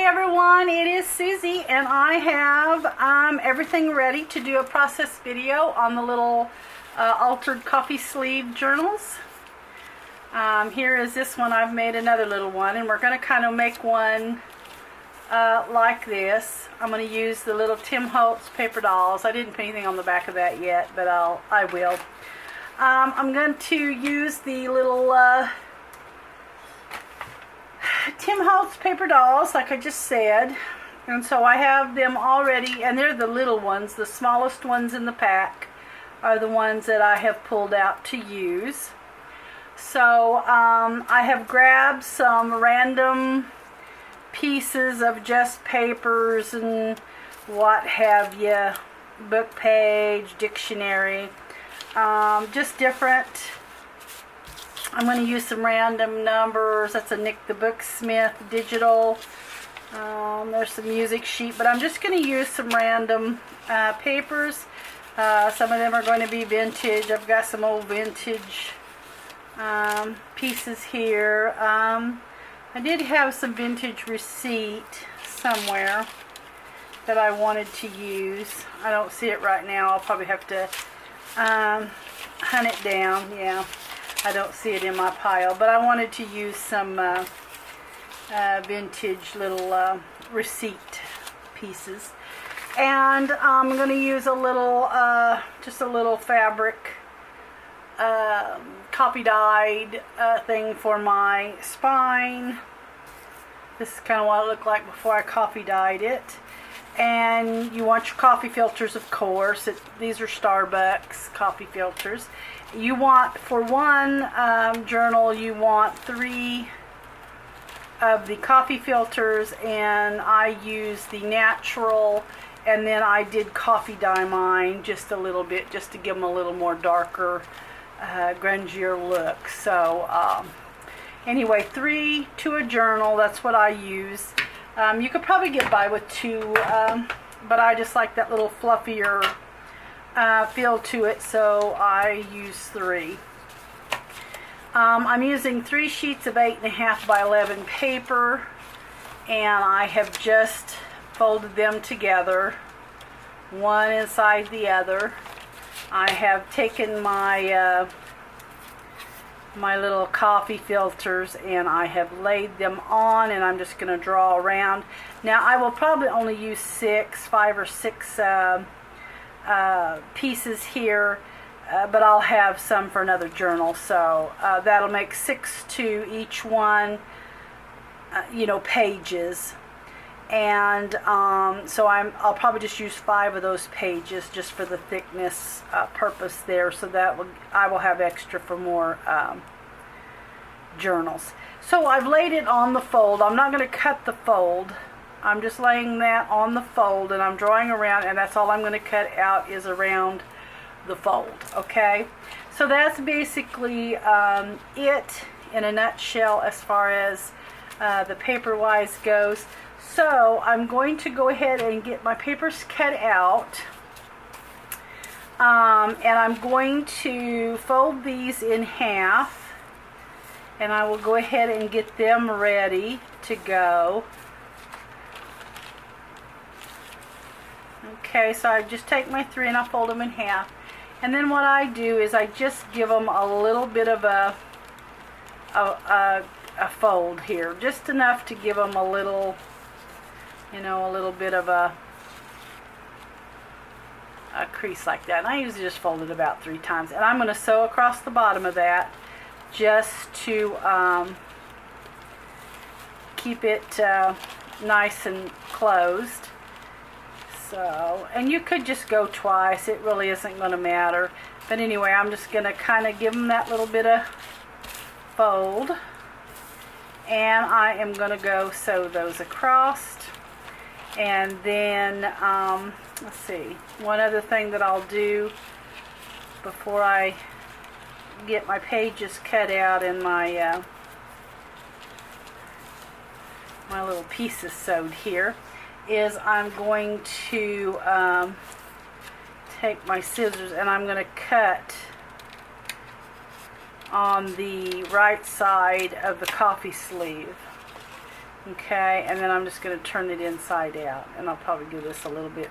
everyone, it is Susie and I have everything ready to do a process video on the little altered coffee sleeve journals. Here is this one. I've made another little one and we're going to kind of make one like this. I'm going to use the little Tim Holtz paper dolls. I didn't put anything on the back of that yet, but I will. I'm going to use the little Tim Holtz paper dolls, like I just said, and so I have them already, and they're the little ones. The smallest ones in the pack are the ones that I have pulled out to use. So I have grabbed some random pieces of just papers and what have you, book page, dictionary, just different. I'm going to use some random numbers. That's a Nick the Booksmith digital. There's some music sheet, but I'm just going to use some random papers. Some of them are going to be vintage. I've got some old vintage pieces here. I did have some vintage receipt somewhere that I wanted to use. I don't see it right now. I'll probably have to hunt it down. Yeah. I don't see it in my pile, but I wanted to use some vintage little receipt pieces. And I'm going to use a little, just a little fabric copy dyed thing for my spine. This is kind of what it looked like before I copy dyed it. And you want your coffee filters, of course. These are Starbucks coffee filters. You want, for one journal, you want 3 of the coffee filters, and I use the natural, and then I did coffee dye mine just a little bit, just to give them a little more darker, grungier look. So anyway, 3 to a journal, that's what I use. You could probably get by with 2, but I just like that little fluffier feel to it, so I use 3. I'm using 3 sheets of 8.5 by 11 paper, and I have just folded them together, one inside the other. I have taken my my little coffee filters and I have laid them on, and I'm just going to draw around. Now I will probably only use 5 or 6 pieces here, but I'll have some for another journal, so that'll make 6 to each one, pages. And so I'll probably just use 5 of those pages just for the thickness purpose there, so that I will have extra for more journals. So I've laid it on the fold. I'm not going to cut the fold. I'm just laying that on the fold, and I'm drawing around, and that's all I'm going to cut out is around the fold. Okay, so that's basically it in a nutshell as far as the paper wise goes. So I'm going to go ahead and get my papers cut out, and I'm going to fold these in half, and I will go ahead and get them ready to go. Okay, so I just take my 3 and I fold them in half, and then what I do is I just give them a little bit of a fold here, just enough to give them a little, a little bit of a crease like that. And I usually just fold it about 3 times, and I'm going to sew across the bottom of that just to keep it nice and closed. So, and you could just go twice, it really isn't going to matter. But anyway, I'm just going to kind of give them that little bit of fold, and I am going to go sew those across. And then, let's see, one other thing that I'll do before I get my pages cut out and my my little pieces sewed here is I'm going to take my scissors and I'm going to cut on the right side of the coffee sleeve. Okay, and then I'm just going to turn it inside out, and I'll probably do this a little bit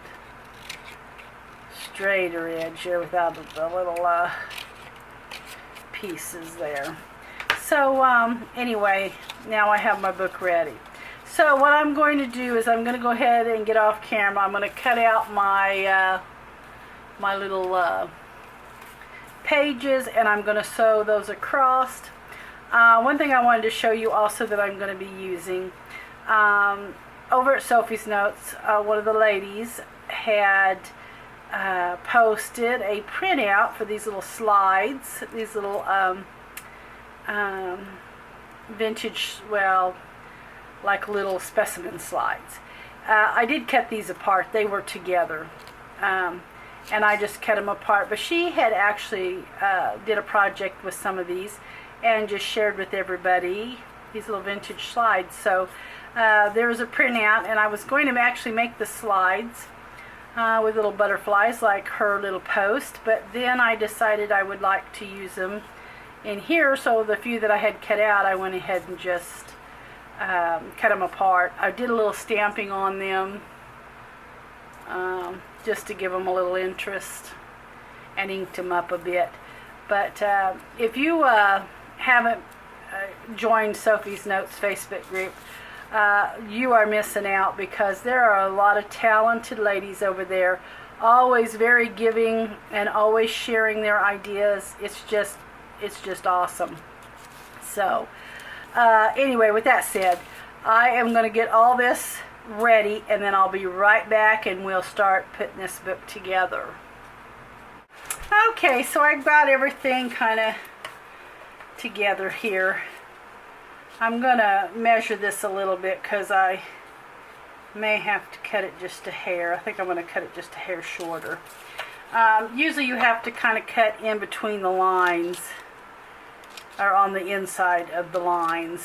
straighter edge here without the little pieces there. So anyway, now I have my book ready. So what I'm going to do is I'm going to go ahead and get off camera. I'm going to cut out my my little pages, and I'm going to sew those across. One thing I wanted to show you also that I'm going to be using, over at Sophie's Notes, one of the ladies had posted a printout for these little slides, these little vintage, well, like little specimen slides. I did cut these apart. They were together. And I just cut them apart. But she had actually did a project with some of these and just shared with everybody these little vintage slides. So there was a printout, and I was going to actually make the slides with little butterflies like her little post, but then I decided I would like to use them in here. So the few that I had cut out, I went ahead and just cut them apart. I did a little stamping on them just to give them a little interest, and inked them up a bit. But if you haven't joined Sophie's Notes Facebook group, you are missing out, because there are a lot of talented ladies over there, always very giving and always sharing their ideas. It's just awesome. So anyway, with that said, I am going to get all this ready, and then I'll be right back and we'll start putting this book together. Okay, so I've got everything kind of together here. I'm going to measure this a little bit because I may have to cut it just a hair. I think I'm going to cut it just a hair shorter. Usually you have to kind of cut in between the lines, or on the inside of the lines,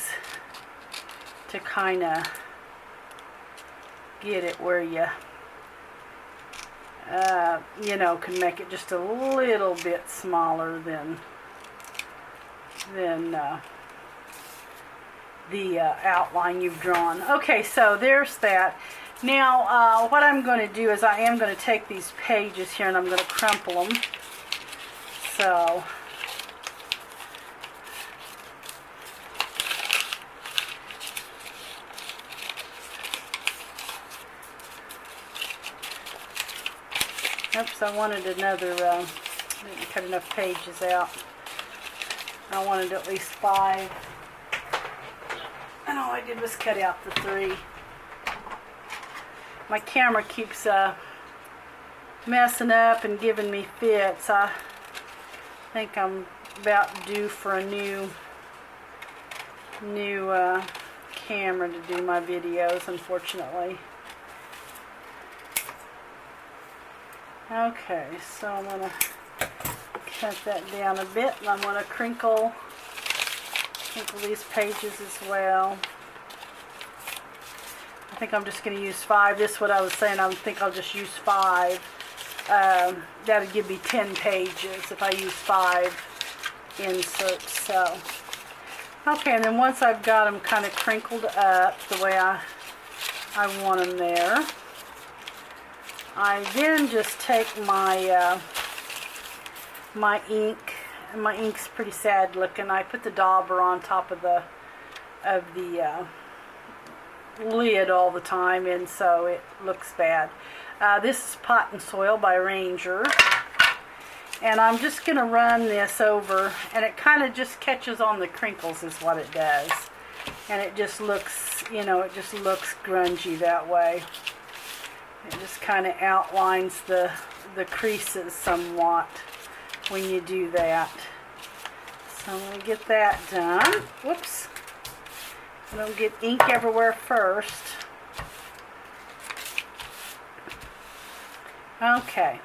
to kind of get it where you know, can make it just a little bit smaller than the outline you've drawn. Okay, so there's that. Now what I'm going to do is I am going to take these pages here and I'm going to crumple them. So oops, I wanted another, didn't cut enough pages out. I wanted at least 5. And all I did was cut out the 3. My camera keeps messing up and giving me fits. I think I'm about due for a new camera to do my videos, unfortunately. Okay, so I'm going to cut that down a bit, and I'm going to crinkle these pages as well. I think I'm just going to use 5. This is what I was saying. I think I'll just use 5. That'll give me 10 pages if I use 5 inserts. So, okay, and then once I've got them kind of crinkled up the way I want them there, I then just take my my ink, and my ink's pretty sad looking. I put the dauber on top of the lid all the time, and so it looks bad. This is Pot and Soil by Ranger, and I'm just going to run this over, and it kind of just catches on the crinkles is what it does, and it just looks, you know, it just looks grungy that way. It just kind of outlines the creases somewhat when you do that. So I'm going to get that done. Whoops. I don't get ink everywhere first. Okay.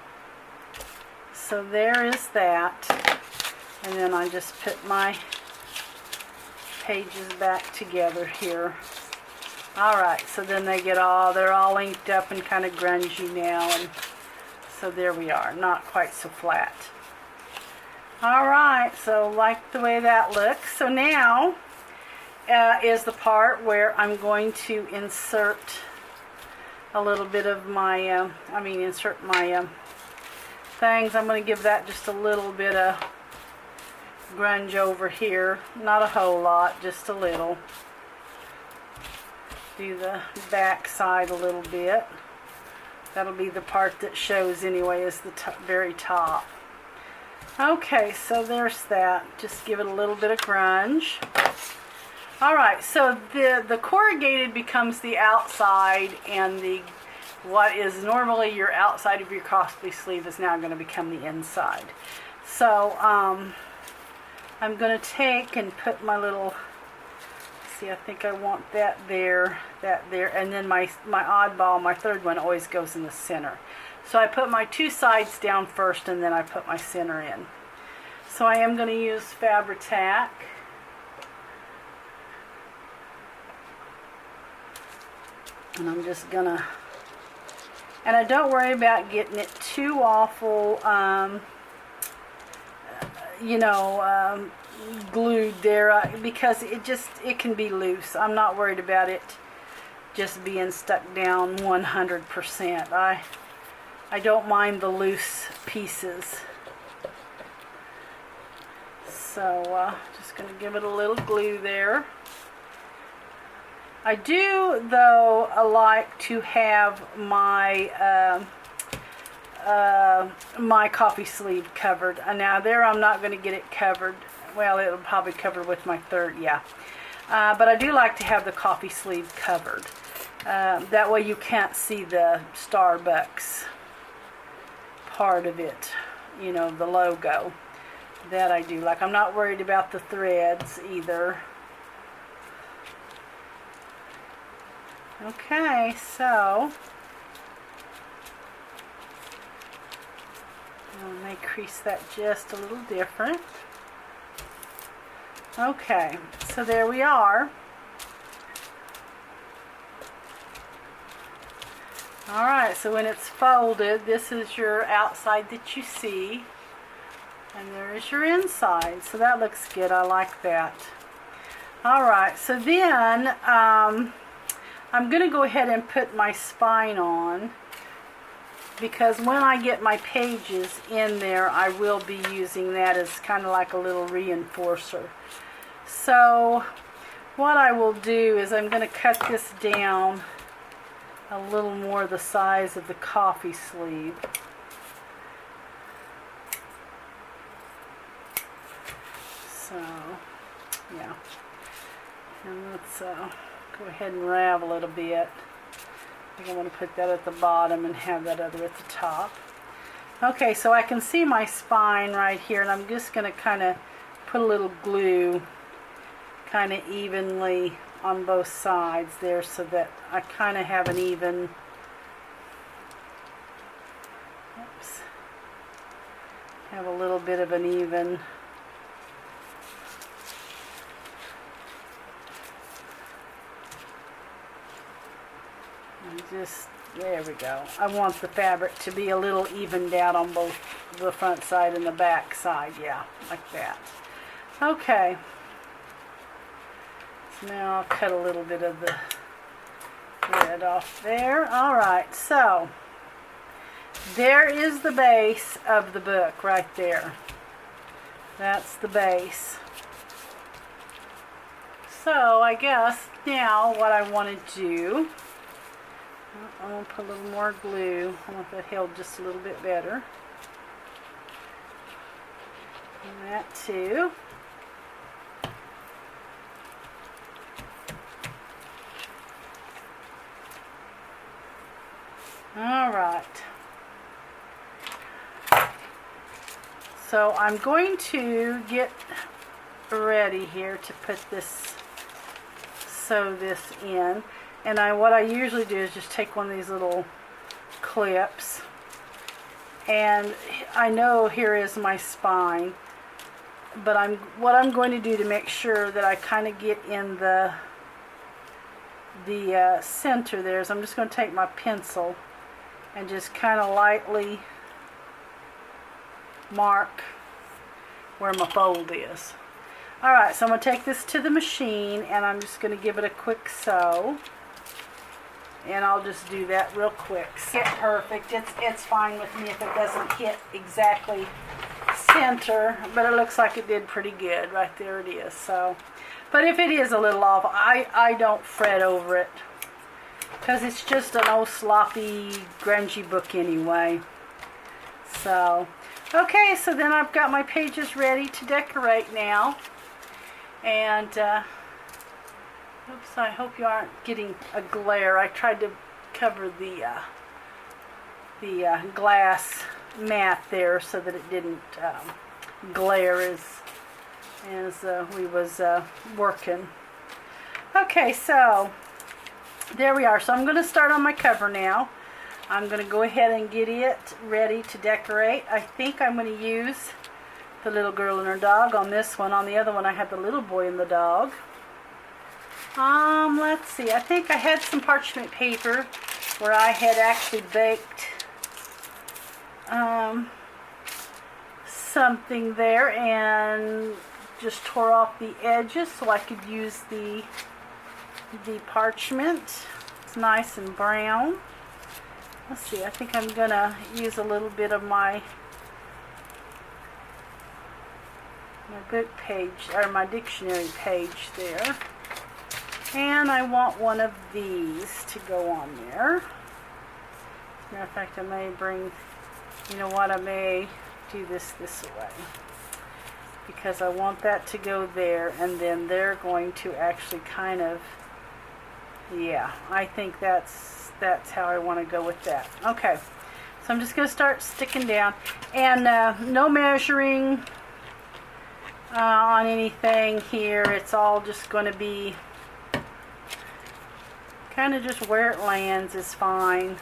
So there is that. And then I just put my pages back together here. Alright, so then they're all inked up and kind of grungy now, and so there we are, not quite so flat. Alright, so like the way that looks. So now, is the part where I'm going to insert a little bit of my, insert my things. I'm going to give that just a little bit of grunge over here. Not a whole lot, just a little. Do the back side a little bit. That'll be the part that shows anyway, is the very top. Okay, so there's that. Just give it a little bit of grunge. Alright, so the corrugated becomes the outside, and what is normally your outside of your coffee sleeve is now going to become the inside. So I'm going to take and put my little, see, I think I want that there, and then my oddball, my third one, always goes in the center. So I put my two sides down first, and then I put my center in. So I am going to use Fabri-Tac. And I'm just going to, and I don't worry about getting it too awful, glued there, because it can be loose. I'm not worried about it just being stuck down 100%. I don't mind the loose pieces. So just going to give it a little glue there. I do, though, like to have my my coffee sleeve covered. And now there I'm not going to get it covered. Well, it'll probably cover with my third, yeah. But I do like to have the coffee sleeve covered. That way you can't see the Starbucks part of it, the logo. That I do like. I'm not worried about the threads either. Okay, so I may crease that just a little different. Okay, so there we are. Alright, so when it's folded, this is your outside that you see, and there is your inside. So that looks good. I like that. Alright, so then I'm going to go ahead and put my spine on, because when I get my pages in there, I will be using that as kind of like a little reinforcer. So what I will do is I'm going to cut this down a little more the size of the coffee sleeve. So, yeah. And let's go ahead and ravel it a bit. I think I want to put that at the bottom and have that other at the top. Okay, so I can see my spine right here, and I'm just going to kind of put a little glue kind of evenly on both sides there, so that I kind of have an even, have a little bit of an even just, there we go. I want the fabric to be a little evened out on both the front side and the back side. Yeah, like that. Okay. So now I'll cut a little bit of the thread off there. Alright, so there is the base of the book right there. That's the base. So I guess now what I want to do, I'm going to put a little more glue. I want that held just a little bit better. And that too. Alright. So I'm going to get ready here to put this, sew this in. And what I usually do is just take one of these little clips, and I know here is my spine, but what I'm going to do to make sure that I kind of get in the center there is I'm just going to take my pencil and just kind of lightly mark where my fold is. Alright, so I'm going to take this to the machine and I'm just going to give it a quick sew. And I'll just do that real quick. So it's perfect. It's fine with me if it doesn't hit exactly center, but it looks like it did pretty good. Right there it is. So, but if it is a little off, I don't fret over it, because it's just an old sloppy, grungy book anyway. So, okay, so then I've got my pages ready to decorate now. And, oops, I hope you aren't getting a glare. I tried to cover the glass mat there so that it didn't glare as we was working. Okay, so there we are. So I'm going to start on my cover now. I'm going to go ahead and get it ready to decorate. I think I'm going to use the little girl and her dog on this one. On the other one I had the little boy and the dog. Let's see. I think I had some parchment paper where I had actually baked something there and just tore off the edges so I could use the parchment. It's nice and brown. Let's see. I think I'm gonna use a little bit of my book page, or my dictionary page there. And I want one of these to go on there. As a matter of fact, I may bring, you know what, I may do this way. Because I want that to go there, and then they're going to actually kind of, yeah, I think that's how I want to go with that. Okay, so I'm just going to start sticking down. And no measuring on anything here. It's all just going to be kind of just where it lands is fine.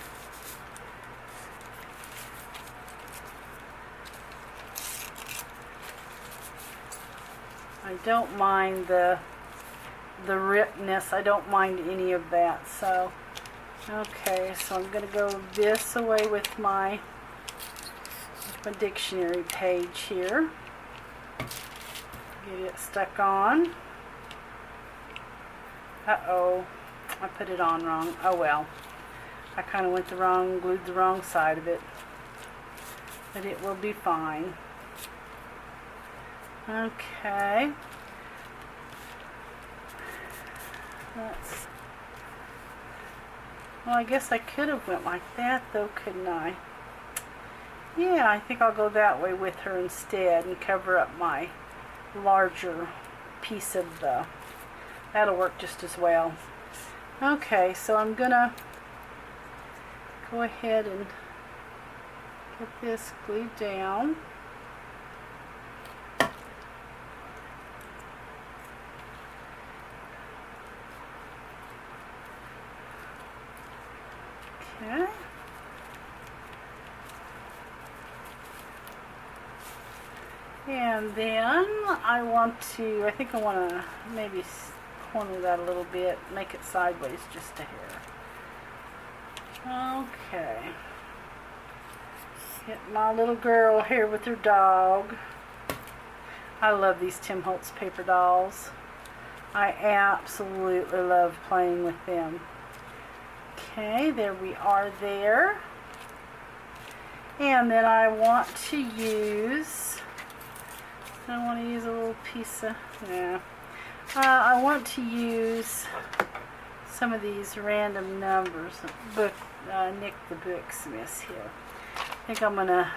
I don't mind the ripness. I don't mind any of that. So, okay, so I'm going to go this away with my dictionary page here. Get it stuck on. Uh-oh. I put it on wrong. Oh well. I kind of glued the wrong side of it. But it will be fine. Okay. Well, I guess I could have went like that though, couldn't I? Yeah, I think I'll go that way with her instead and cover up my larger piece of the... That'll work just as well. Okay, so I'm gonna go ahead and get this glued down. Okay. And then I think I want to maybe corner that a little bit, make it sideways just a hair. Okay. Get my little girl here with her dog. I love these Tim Holtz paper dolls. I absolutely love playing with them. Okay, there we are there. And then I want to use a little piece of, yeah. I want to use some of these random numbers. Nick the Booksmith here. I think I'm going to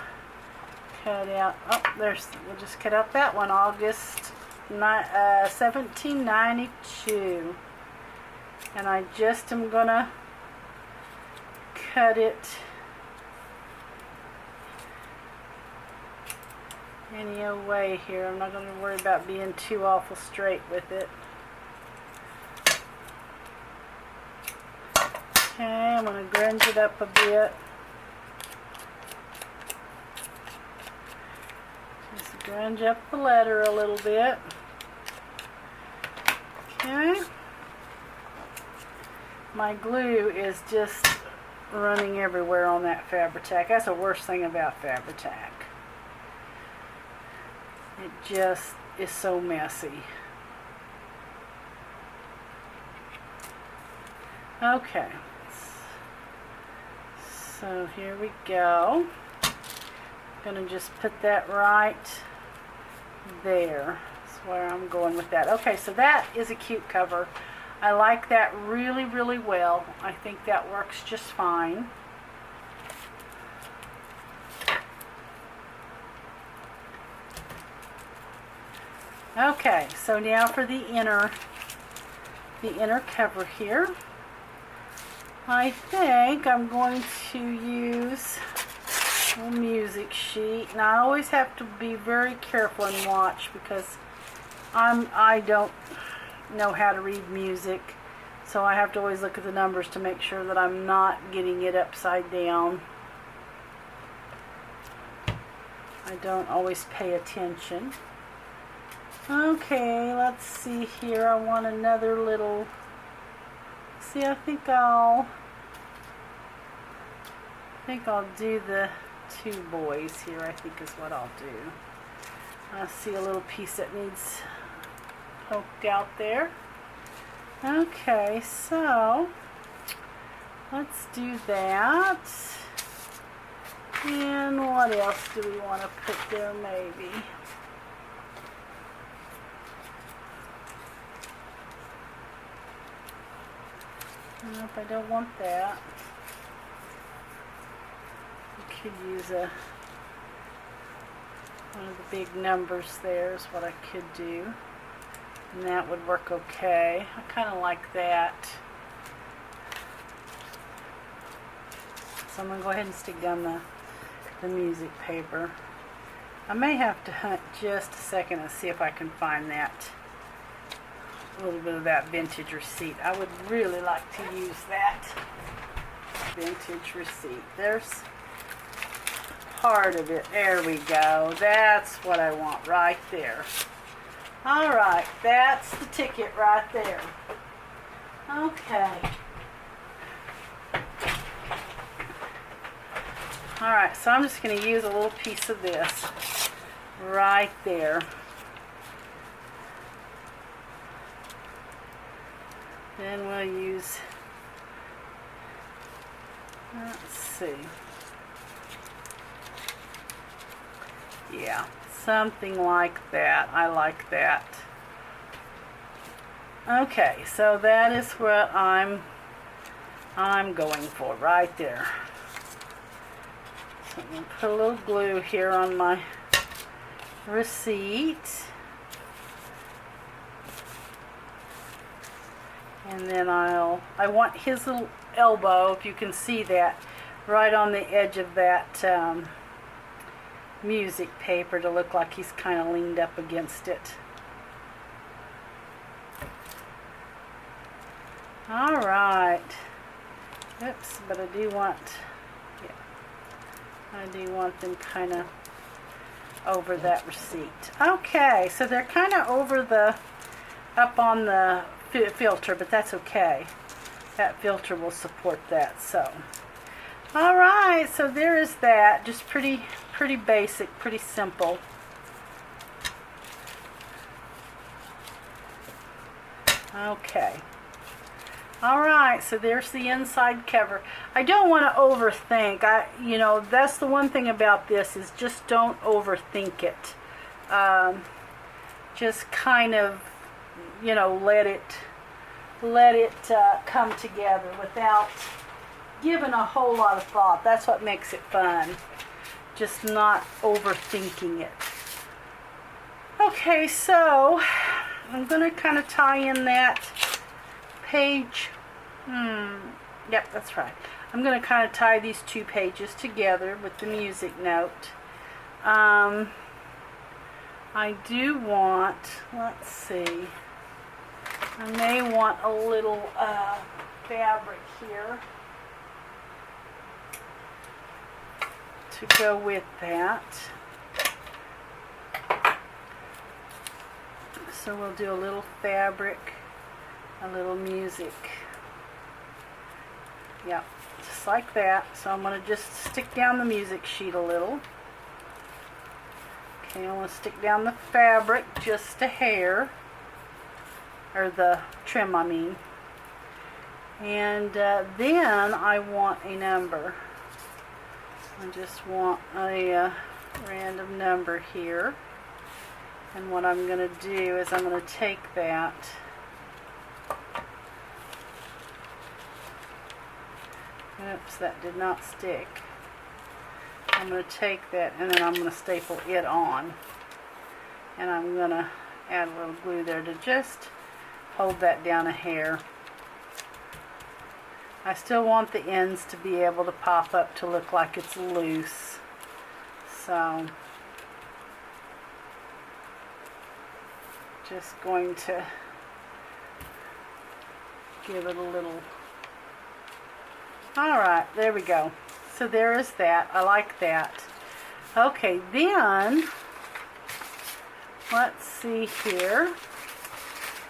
cut out, we'll just cut out that one, August 1792. And I just am going to cut it any old way here. I'm not going to worry about being too awful straight with it. Okay, I'm going to grunge it up a bit. Just grunge up the letter a little bit. Okay. My glue is just running everywhere on that Fabri-Tac. That's the worst thing about Fabri-Tac. is so messy. Okay, so here we go. I'm gonna just put that right there. That's where I'm going with that. Okay, so that is a cute cover. I like that really, really well. I think that works just fine. Okay, so now for the inner cover here. I think I'm going to use a music sheet. Now I always have to be very careful and watch because I don't know how to read music, so I have to always look at the numbers to make sure that I'm not getting it upside down. I don't always pay attention. Okay, let's see here. I want another little... See, I think I'll do the two boys here, I think is what I'll do. I see a little piece that needs poked out there. Okay, so let's do that. And what else do we want to put there maybe? Nope, I don't want that. I could use one of the big numbers there is what I could do. And that would work okay. I kind of like that. So I'm going to go ahead and stick down the music paper. I may have to hunt just a second and see if I can find that. A little bit of that vintage receipt. I would really like to use that vintage receipt. There's part of it. There we go. That's what I want right there. Alright, that's the ticket right there. Okay. Alright, so I'm just going to use a little piece of this right there. Then we'll use, let's see, yeah, something like that. I like that. Okay, so that is what I'm going for right there. So I'm going to put a little glue here on my receipt. And then I want his little elbow, if you can see that, right on the edge of that music paper to look like he's kind of leaned up against it. Alright. Oops, but I do want them kind of over that receipt. Okay, so they're kind of over up on the filter, but that's okay. That filter will support that. So, all right. So there is that. Just pretty basic, pretty simple. Okay. All right. So there's the inside cover. I don't want to overthink. That's the one thing about this is just don't overthink it. Just kind of, let it come together without giving a whole lot of thought. That's what makes it fun. Just not overthinking it. Okay, so I'm going to kind of tie in that page. Yep, that's right. I'm going to kind of tie these two pages together with the music note. I do want, let's see, I may want a little fabric here to go with that. So we'll do a little fabric, a little music. Yep, just like that. So I'm going to just stick down the music sheet a little. Okay, I want to stick down the fabric just a hair, or the trim I mean. And then I want a number. I just want a random number here. And what I'm going to do is I'm going to take that oops, that did not stick. I'm going to take that and then I'm going to staple it on. And I'm going to add a little glue there to just hold that down a hair. I still want the ends to be able to pop up to look like it's loose. So, just going to give it a little. Alright, there we go. So there is that. I like that. Okay, then, let's see here.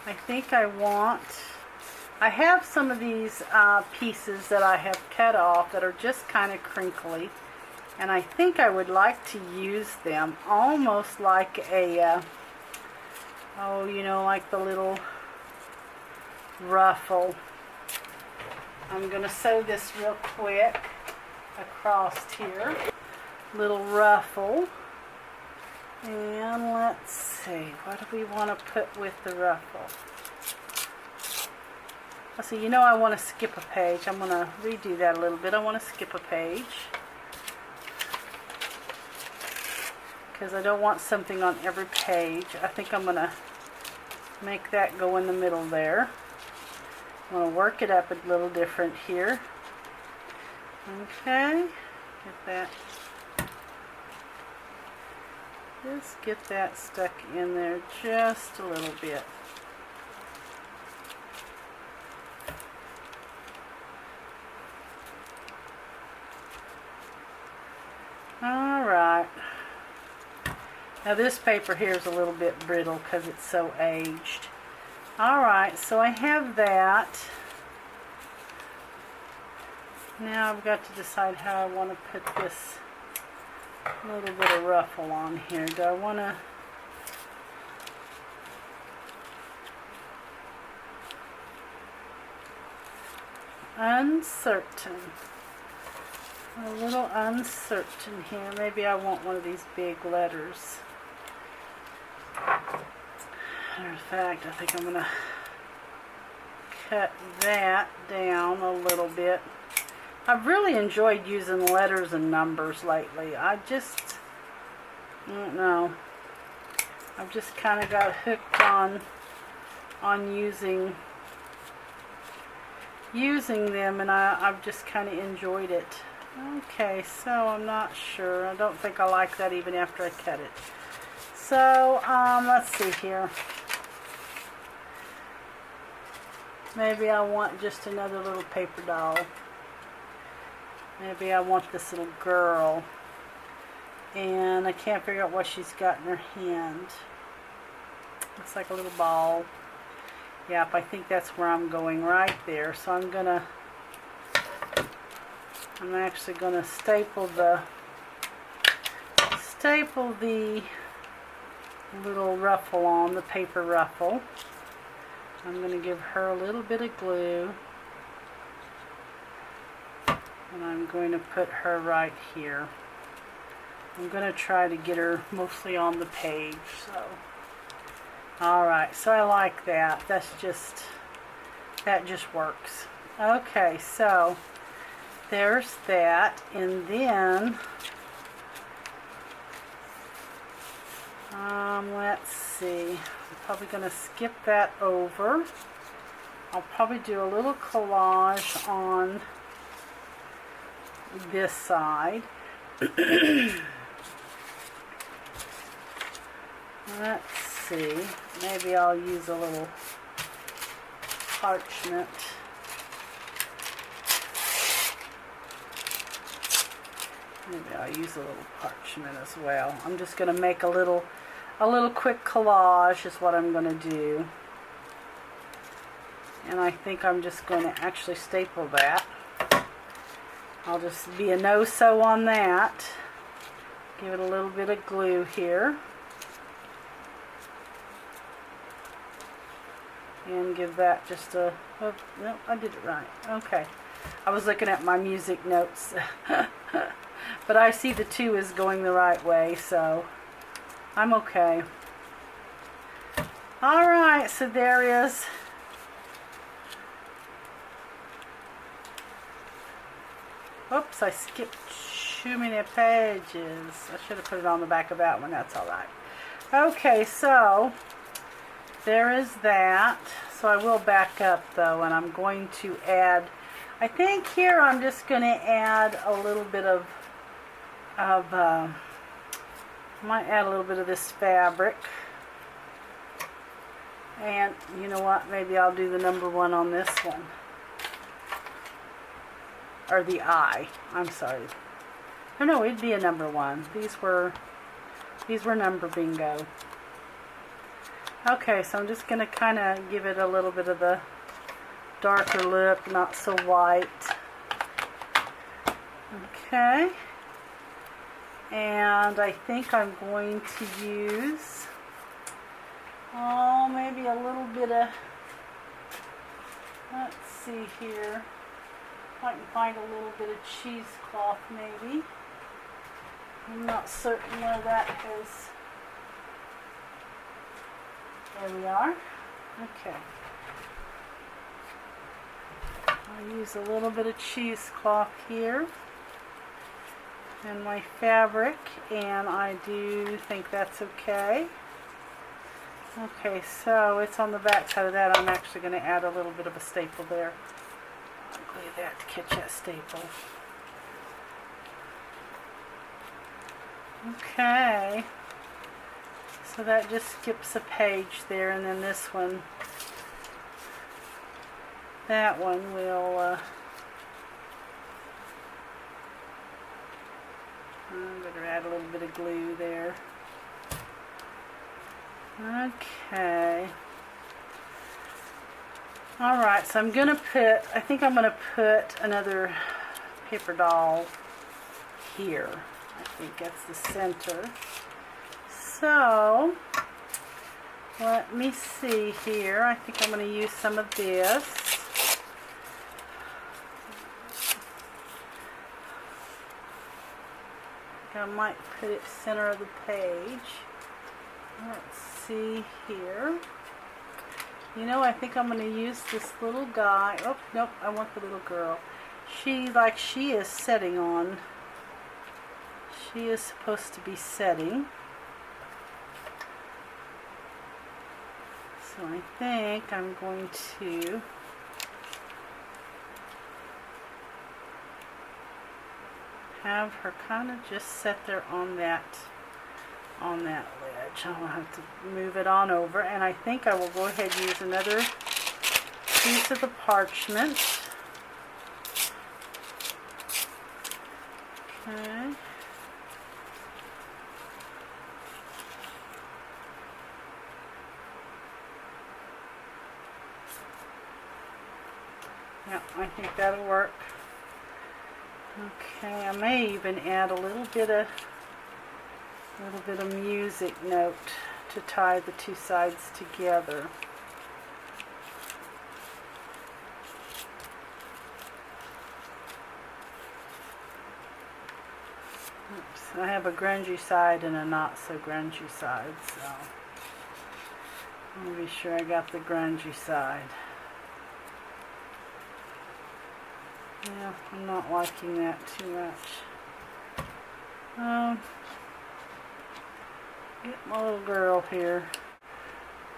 I think I have some of these pieces that I have cut off that are just kind of crinkly. And I think I would like to use them almost like a, like the little ruffle. I'm going to sew this real quick across here. Little ruffle. And let's see, what do we want to put with the ruffle? Let's see, I want to skip a page. I'm going to redo that a little bit. I want to skip a page, because I don't want something on every page. I think I'm going to make that go in the middle there. I'm going to work it up a little different here. Okay, get that. Just get that stuck in there just a little bit. Alright. Now this paper here is a little bit brittle because it's so aged. Alright, so I have that. Now I've got to decide how I want to put this little bit of ruffle on here. Do I want to uncertain? A little uncertain here. Maybe I want one of these big letters. Matter of fact, I think I'm going to cut that down a little bit. I've really enjoyed using letters and numbers lately. I don't know. I've just kind of got hooked on using them, and I've just kind of enjoyed it. Okay, so I'm not sure. I don't think I like that even after I cut it. So, let's see here. Maybe I want just another little paper doll. Maybe I want this little girl. And I can't figure out what she's got in her hand. Looks like a little ball. Yep, I think that's where I'm going, right there. So I'm actually gonna staple the little ruffle on, the paper ruffle. I'm gonna give her a little bit of glue. And I'm going to put her right here. I'm going to try to get her mostly on the page. So, alright, so I like that. That just works. Okay, so there's that. And then, let's see. I'm probably going to skip that over. I'll probably do a little collage on this side. Let's see. Maybe I'll use a little parchment. Maybe I'll use a little parchment as well. I'm just going to make a little quick collage is what I'm going to do. And I think I'm just going to actually staple that. I'll just be a no-sew on that. Give it a little bit of glue here. And give that just a, oh, no, I did it right. Okay. I was looking at my music notes. But I see the 2 is going the right way, so I'm okay. Alright, so there is oops, I skipped too many pages. I should have put it on the back of that one. That's alright. Okay, so there is that. So I will back up though, and I'm going to add, I think here I'm just going to add a little bit of I might add a little bit of this fabric. And you know what, maybe I'll do the number 1 on this one. Or the I. I'm sorry. Oh no, it'd be a number 1. These were number bingo. Okay, so I'm just going to kind of give it a little bit of the darker look, not so white. Okay. And I think I'm going to use, oh, maybe a little bit of, let's see here, if I can find a little bit of cheesecloth maybe. I'm not certain where that is. There we are. Okay. I'll use a little bit of cheesecloth here and my fabric, and I do think that's okay. Okay, so it's on the back side of that. I'm actually going to add a little bit of a staple there. I'll glue that to catch that staple. Okay, so that just skips a page there, and then this one, that one will I'm going to add a little bit of glue there. Okay. Alright, so I'm going to put, I think I'm going to put another paper doll here. I think that's the center. So, let me see here. I think I'm going to use some of this. I might put it center of the page. Let's see here. You know, I think I'm going to use this little guy. Oh, nope, I want the little girl. She is setting on. She is supposed to be setting. So I think I'm going to have her kind of just set there on that ledge. I'll have to move it on over, and I think I will go ahead and use another piece of the parchment. Okay. Yeah, I think that'll work. Okay, I may even add a little bit of music note to tie the two sides together. Oops, I have a grungy side and a not so grungy side, so I'll be sure I got the grungy side. Yeah, I'm not liking that too much. Get my little girl here.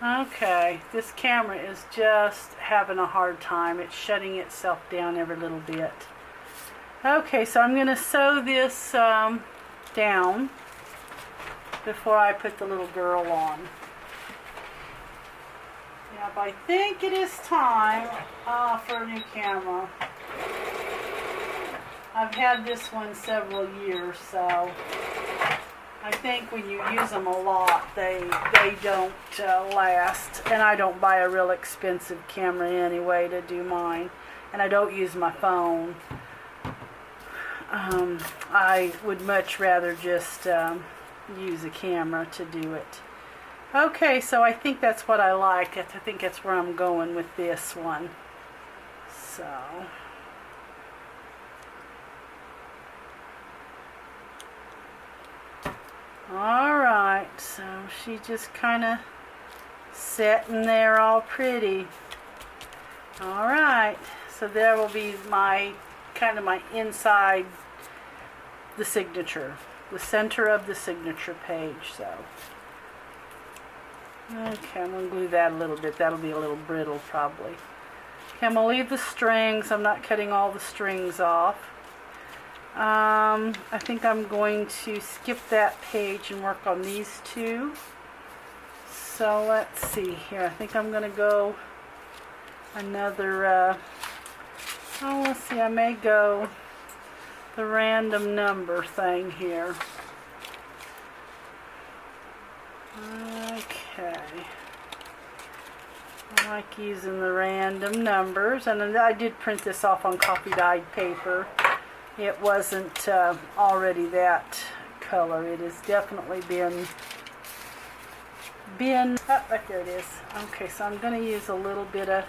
Okay, this camera is just having a hard time. It's shutting itself down every little bit. Okay, so I'm going to sew this down before I put the little girl on. Yep, I think it is time for a new camera. I've had this one several years, so I think when you use them a lot, they don't last. And I don't buy a real expensive camera anyway to do mine. And I don't use my phone. I would much rather just use a camera to do it. Okay, so I think that's what I like. I think that's where I'm going with this one. So, alright, so she just kind of sitting there all pretty. Alright, so there will be my kind of my inside the signature, the center of the signature page. So okay, I'm going to glue that a little bit. That'll be a little brittle probably. Okay, I'm going to leave the strings. I'm not cutting all the strings off. I think I'm going to skip that page and work on these two. So let's see here. I think I'm going to go another, oh, let's see, I may go the random number thing here. Okay. I like using the random numbers, and I did print this off on coffee dyed paper. It wasn't already that color. It has definitely been oh, right there it is. Okay, so I'm going to use a little bit of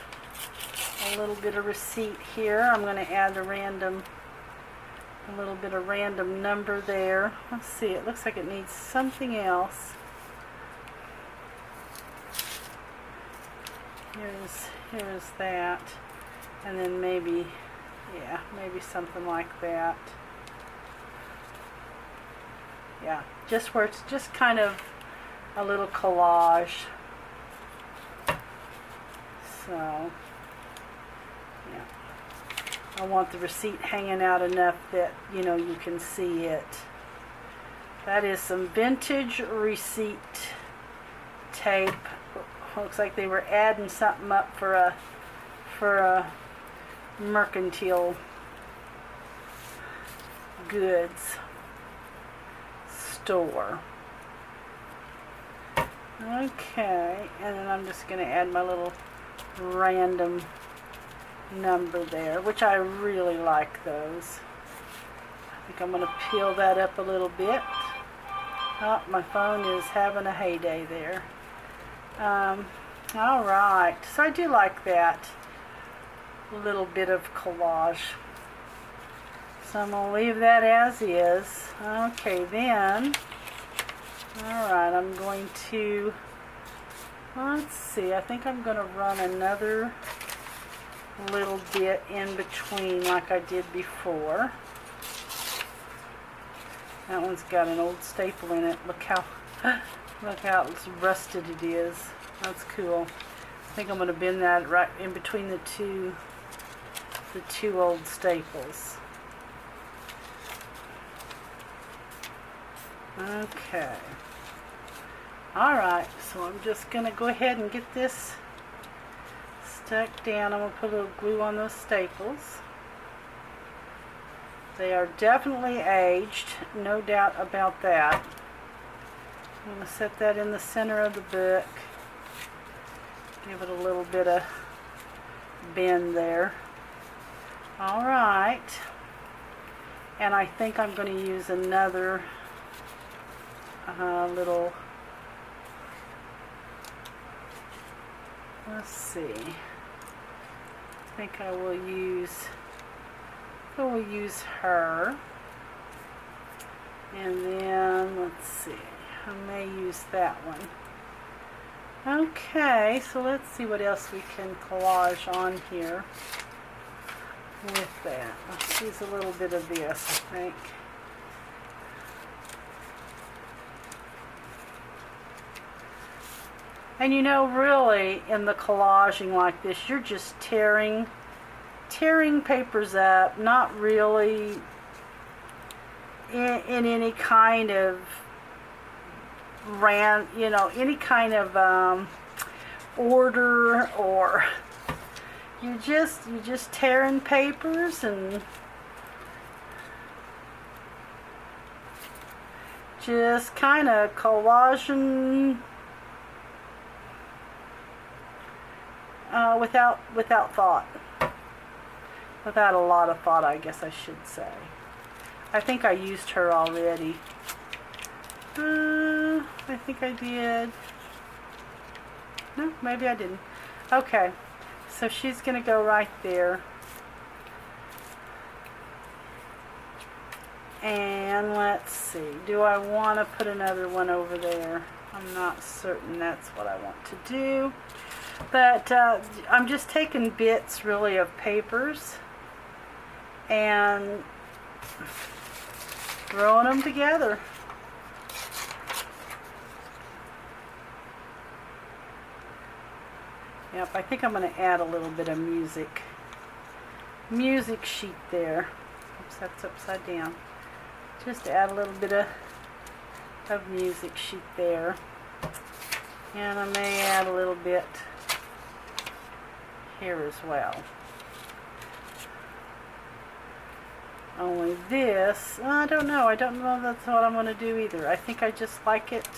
receipt here. I'm going to add a little bit of random number there. Let's see, it looks like it needs something else. Here's that, and then maybe, yeah, maybe something like that. Yeah, just where it's just kind of a little collage. So, yeah, I want the receipt hanging out enough that, you know, you can see it. That is some vintage receipt tape. Looks like they were adding something up for a mercantile goods store. Okay, and then I'm just going to add my little random number there, which I really like those. I think I'm going to peel that up a little bit. Oh, my phone is having a heyday there. Alright, so I do like that little bit of collage. So I'm going to leave that as is. Okay, then, alright, I'm going to, let's see, I think I'm going to run another little bit in between like I did before. That one's got an old staple in it. Look how rusted it is. That's cool. I think I'm going to bend that right in between the two old staples. Okay. Alright, so I'm just going to go ahead and get this stuck down. I'm going to put a little glue on those staples. They are definitely aged, no doubt about that. I'm going to set that in the center of the book. Give it a little bit of bend there. Alright. And I think I'm going to use another little, let's see. I think I will use her. And then, let's see. I may use that one. Okay, so let's see what else we can collage on here with that. Let's use a little bit of this, I think. And you know, really, in the collaging like this, you're just tearing papers up, not really in any kind of any kind of order, or you're just tearing papers and just kind of collaging without thought, without a lot of thought, I guess I should say. I think I used her already. I think I did. No, maybe I didn't. Okay, so she's going to go right there. And let's see, do I want to put another one over there? I'm not certain that's what I want to do. But I'm just taking bits really of papers and throwing them together. Yep, I think I'm going to add a little bit of music sheet there. Oops, that's upside down. Just add a little bit of music sheet there. And I may add a little bit here as well. Only this, I don't know if that's what I'm going to do either. I think I just like it.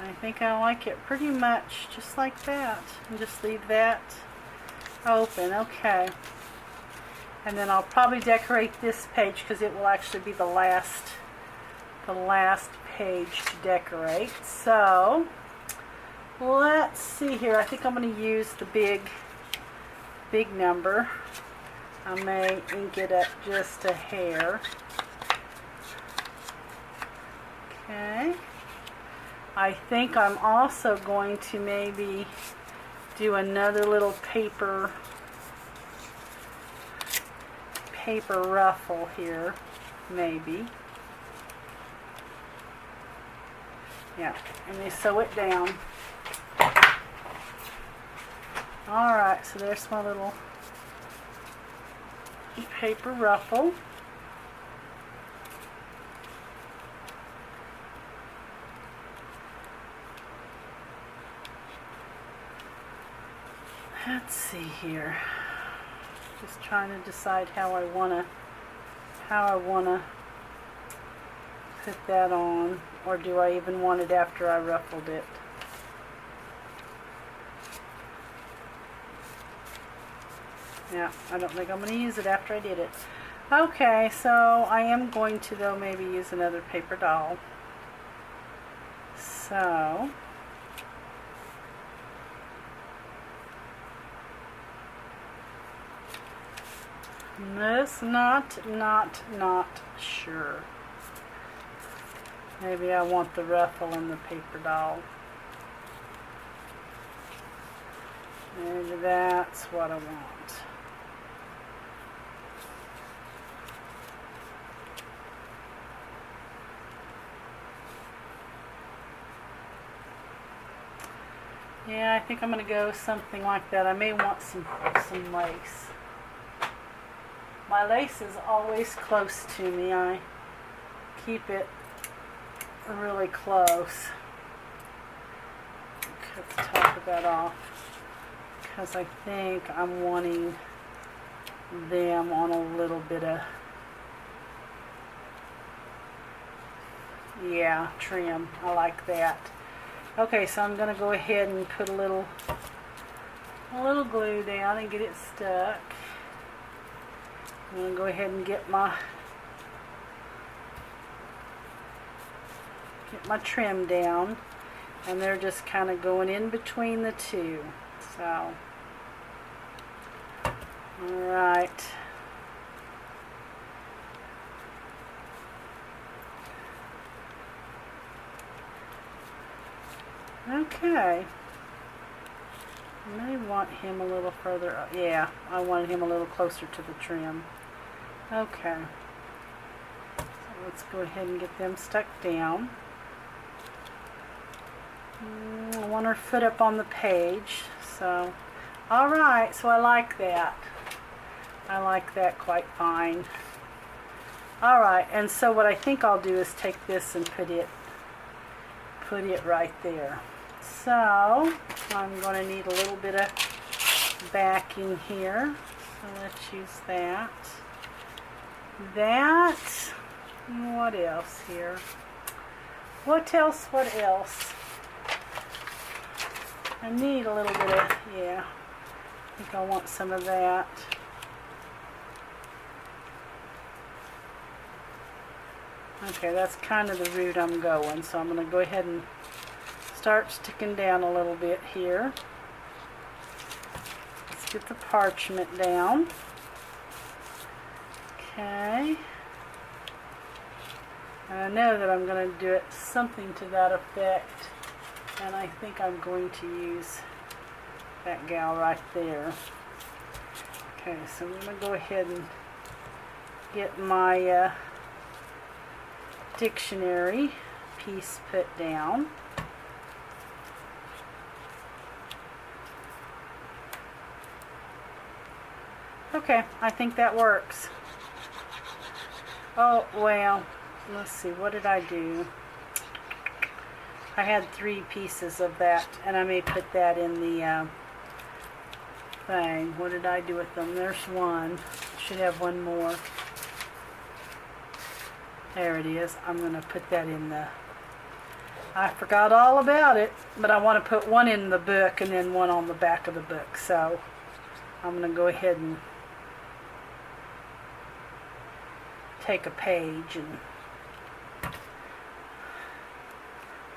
I think I like it pretty much just like that. And just leave that open. Okay. And then I'll probably decorate this page because it will actually be the last page to decorate. So let's see here. I think I'm going to use the big number. I may ink it up just a hair. Okay. I think I'm also going to maybe do another little paper ruffle here, maybe. Yeah, and they sew it down. Alright, so there's my little paper ruffle. Let's see here. Just trying to decide how I wanna put that on, or do I even want it after I ruffled it? Yeah, I don't think I'm going to use it after I did it. Okay, so I am going to, though, maybe use another paper doll. So this, not sure. Maybe I want the ruffle in the paper doll. Maybe that's what I want. Yeah, I think I'm going to go something like that. I may want some lace. My lace is always close to me. I keep it really close. Cut the top of that off because I think I'm wanting them on a little bit of, yeah, trim. I like that. Okay, so I'm going to go ahead and put a little glue down and get it stuck. I'm going to go ahead and get my trim down, and they're just kind of going in between the two. So, all right. Okay. I may want him a little further up. Yeah, I wanted him a little closer to the trim. Okay. So let's go ahead and get them stuck down. I want her foot up on the page. So, alright, so I like that. I like that quite fine. Alright, and so what I think I'll do is take this and put it right there. So, I'm going to need a little bit of backing here. So let's use that. What else here? What else? I need a little bit of, yeah, I think I want some of that. Okay, that's kind of the route I'm going, so I'm going to go ahead and start sticking down a little bit here. Let's get the parchment down. Okay. And I know that I'm going to do it something to that effect, and I think I'm going to use that gal right there. Okay, so I'm going to go ahead and get my dictionary piece put down. Okay, I think that works. Oh, well, let's see, what did I do? I had 3 pieces of that, and I may put that in the thing. What did I do with them? There's one. Should have one more. There it is. I'm going to put that in the... I forgot all about it, but I want to put one in the book and then one on the back of the book. So I'm going to go ahead and take a page and...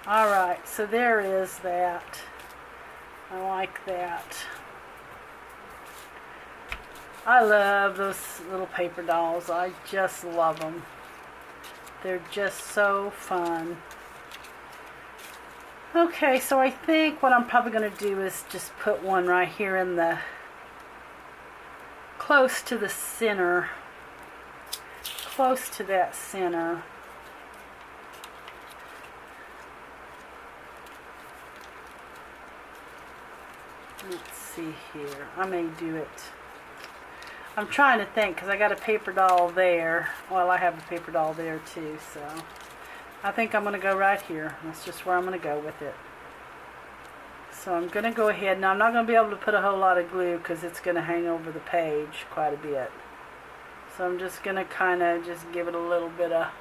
Alright, so there is that. I like that. I love those little paper dolls. I just love them. They're just so fun. Okay, so I think what I'm probably going to do is just put one right here in the... close to the center. Close to that center. Let's see here. I may do it. I'm trying to think because I got a paper doll there. Well, I have a paper doll there too, so I think I'm going to go right here. That's just where I'm going to go with it. So I'm going to go ahead. Now I'm not going to be able to put a whole lot of glue because it's going to hang over the page quite a bit. So I'm just going to kind of just give it a little bit of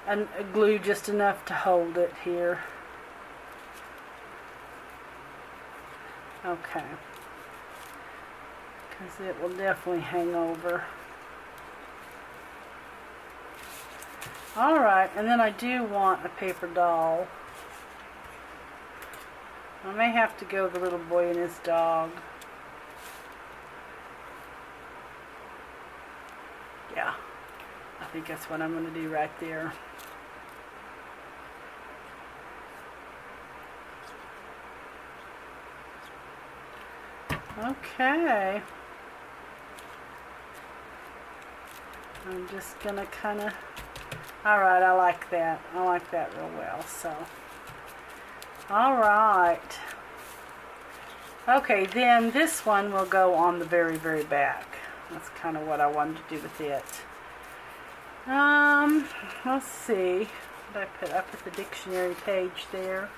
a glue, just enough to hold it here. Okay. Because it will definitely hang over. Alright, and then I do want a paper doll. I may have to go with the little boy and his dog. Yeah, I think that's what I'm going to do right there. Okay. I'm just going to kind of... Alright, I like that. I like that real well, so... Alright. Okay, then this one will go on the very, very back. That's kind of what I wanted to do with it. Let's see. What did I put the dictionary page there.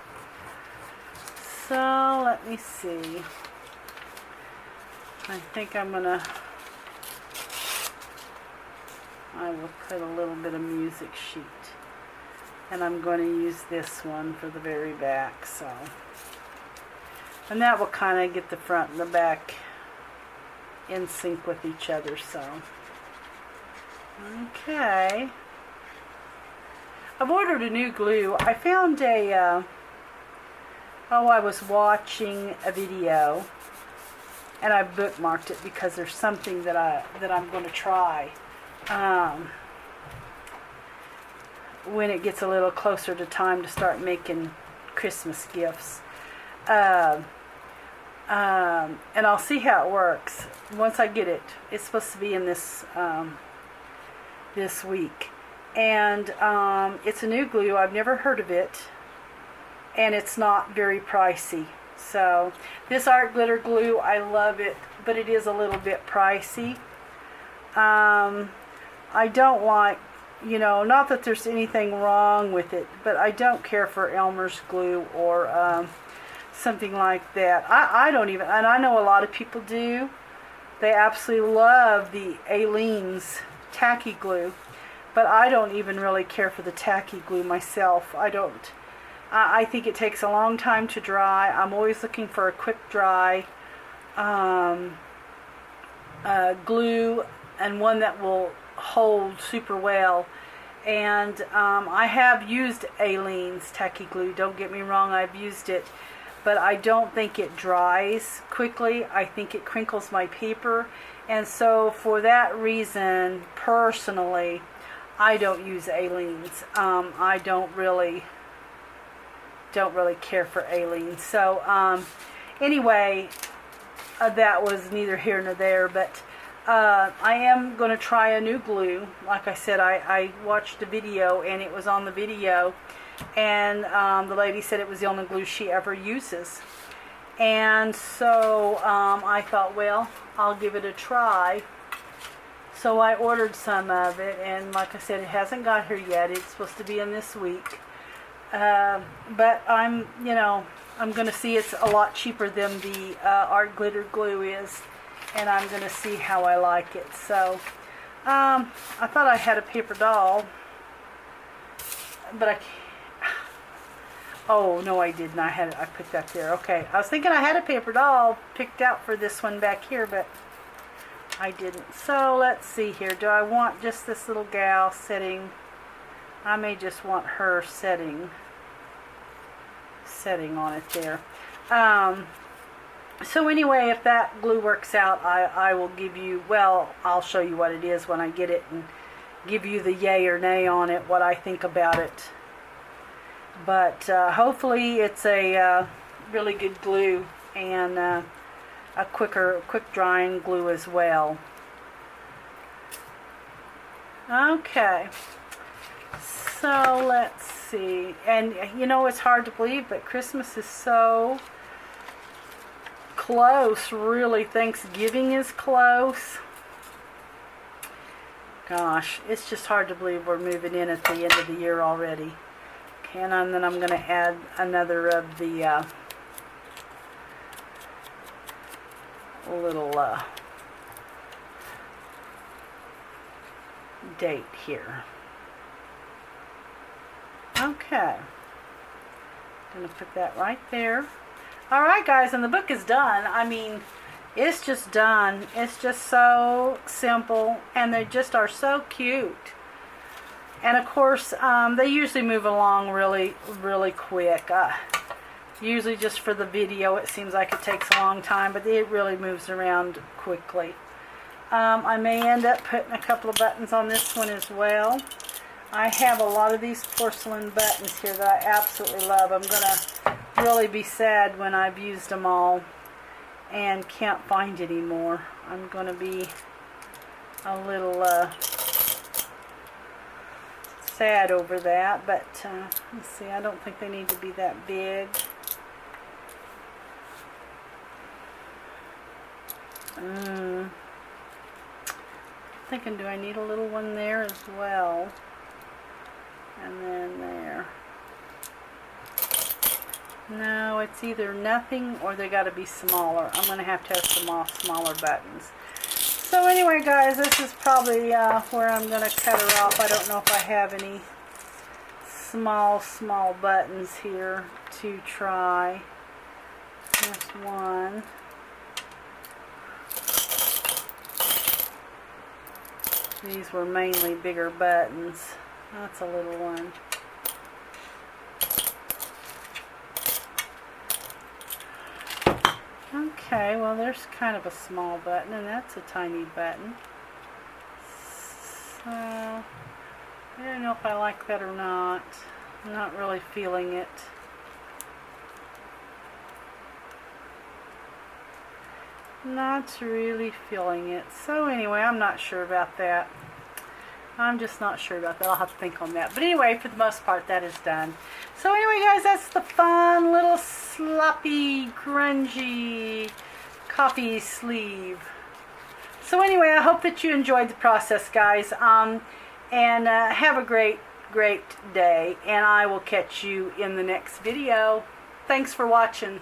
So, let me see. I think I'm gonna... I will put a little bit of music sheet. And I'm going to use this one for the very back, so. And that will kind of get the front and the back in sync with each other, so. Okay. I've ordered a new glue. I found a, I was watching a video, and I bookmarked it because there's something that I'm going to try. When it gets a little closer to time to start making Christmas gifts. And I'll see how it works. Once I get it, it's supposed to be in this this week. And it's a new glue. I've never heard of it. And it's not very pricey. So this art glitter glue, I love it, but it is a little bit pricey. I don't like, you know, not that there's anything wrong with it, but I don't care for Elmer's glue or something like that. I don't even, and I know a lot of people do. They absolutely love the Aleene's tacky glue, but I don't even really care for the tacky glue myself. I don't. I think it takes a long time to dry. I'm always looking for a quick dry. glue and one that will hold super well. And I have used Aleene's tacky glue, don't get me wrong, I've used it, but I don't think it dries quickly. I think it crinkles my paper, and so for that reason, personally, I don't use Aleene's. I don't really care for Aleene's. So anyway, that was neither here nor there, but I am going to try a new glue. Like I said, I watched a video, and it was on the video, and the lady said it was the only glue she ever uses. And so I thought, well, I'll give it a try. So I ordered some of it, and like I said, it hasn't got here yet. It's supposed to be in this week. But I'm going to see. It's a lot cheaper than the art glitter glue is, and I'm going to see how I like it. So I thought I had a paper doll, but I can't. Oh no, I didn't. I put that there. Okay, I was thinking I had a paper doll picked out for this one back here, but I didn't. So let's see here. Do I want just this little gal sitting? I may just want her setting on it there. So anyway, if that glue works out, I will give you, well, I'll show you what it is when I get it and give you the yay or nay on it, what I think about it. But hopefully it's a really good glue, and a quick drying glue as well. Okay. So let's see, and it's hard to believe, but Christmas is so close, really. Thanksgiving is close. Gosh, it's just hard to believe we're moving in at the end of the year already. Okay, and then I'm going to add another of the little date here. Okay, gonna put that right there. All right, guys, and the book is done. I mean, it's just done. It's just so simple, and they just are so cute. And of course, they usually move along really, really quick. Usually just for the video, it seems like it takes a long time, but it really moves around quickly. I may end up putting a couple of buttons on this one as well. I have a lot of these porcelain buttons here that I absolutely love. I'm going to really be sad when I've used them all and can't find any more. I'm going to be a little sad over that, but let's see, I don't think they need to be that big. Thinking, do I need a little one there as well? And then there. No, it's either nothing or they got to be smaller. I'm going to have some smaller buttons. So anyway, guys, this is probably where I'm going to cut her off. I don't know if I have any small buttons here to try. There's one. These were mainly bigger buttons. That's a little one. Okay, well, there's kind of a small button, and that's a tiny button. So, I don't know if I like that or not. I'm not really feeling it. Not really feeling it. So anyway, I'm not sure about that. I'm just not sure about that. I'll have to think on that. But anyway, for the most part, that is done. So anyway, guys, that's the fun little sloppy, grungy coffee sleeve. So anyway, I hope that you enjoyed the process, guys. And have a great day. And I will catch you in the next video. Thanks for watching.